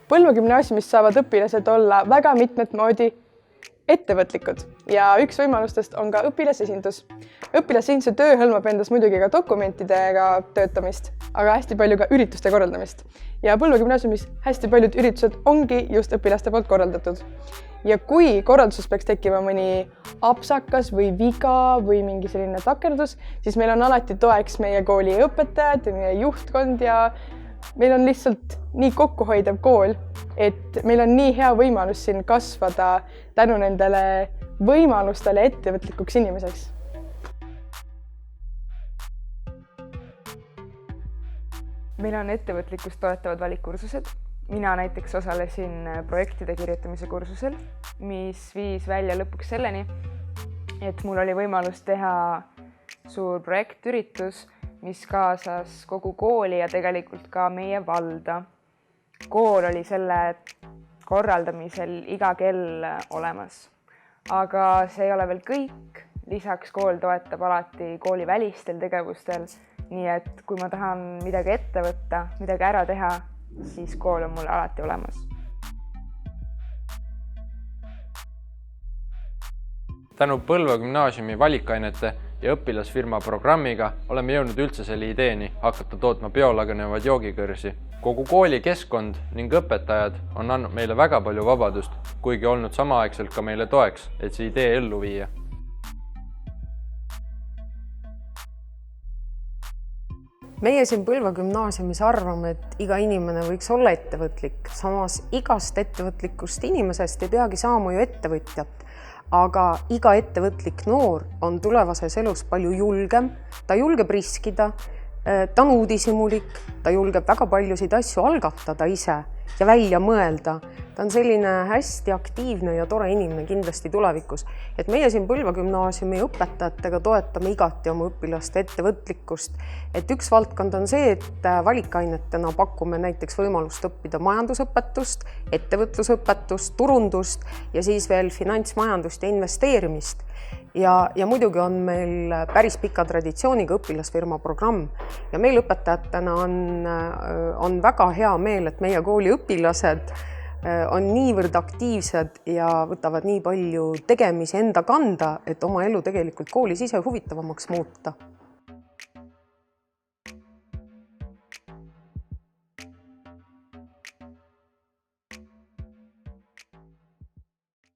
Põlva gümnaasiumis saavad õpilased olla väga mitmet moodi ettevõtlikud ja üks võimalustest on ka õpilasesindus. Õpilasesinduse töö hõlmab endas muidugi ka dokumentidega töötamist, aga hästi palju ka ürituste korraldamist. Ja Põlva gümnaasiumis hästi paljud üritused ongi just õpilaste poolt korraldatud. Ja kui korralduses peaks tekkima mõni apsakas või viga või mingi selline takerdus, siis meil on alati toeks meie kooli õpetajad ja meie juhtkond ja meil on lihtsalt nii kokkuhoidev kool, et meil on nii hea võimalus siin kasvada tänu nendele võimalustele ettevõtlikuks inimeseks. Meil on ettevõtlikkust toetavad valikkursused. Mina näiteks osalesin projektide kirjutamise kursusel, mis viis välja lõpuks selleni, et mul oli võimalus teha suur projektüritus, mis kaasas kogu kooli ja tegelikult ka meie valda. Kool oli selle korraldamisel iga kell olemas. Aga see ei ole veel kõik. Lisaks kool toetab alati kooli välistel tegevustel, nii et kui ma tahan midagi ette võtta, midagi ära teha, siis kool on mul alati olemas. Tänu Põlva gümnaasiumi valikainete ja õpilasfirma programmiga oleme jõudnud üldse selle ideeni hakata tootma biolagunevaid joogikõrsi. Kogu kooli keskkond ning õpetajad on andnud meile väga palju vabadust, kuigi olnud samaaegselt ka meile toeks, et see idee ellu viia. Meie siin Põlva gümnaasiumis arvame, et iga inimene võiks olla ettevõtlik. Samas igast ettevõtlikust inimesest ei peagi saama ju ettevõtjat. Aga iga ettevõtlik noor on tulevases elus palju julgem, ta julgeb riskida, ta on uudishimulik, ta julgeb väga paljusid asju algatada ise ja välja mõelda. Ta on selline hästi aktiivne ja tore inimene kindlasti tulevikus. Et meie siin Põlva gümnaasiumi õpetajatega toetame igati oma õpilaste ettevõtlikkust. Et üks valdkond on see, et valikainetena pakume näiteks võimalust õppida majandusõpetust, ettevõtlusõpetust, turundust ja siis veel finantsmajandust ja investeerimist. Ja muidugi on meil päris pika traditsiooniga õpilasfirma programm ja meil õpetajatena on väga hea meel, et meie kooli õpilased on niivõrd aktiivsed ja võtavad nii palju tegemisi enda kanda, et oma elu tegelikult koolis ise huvitavamaks muuta.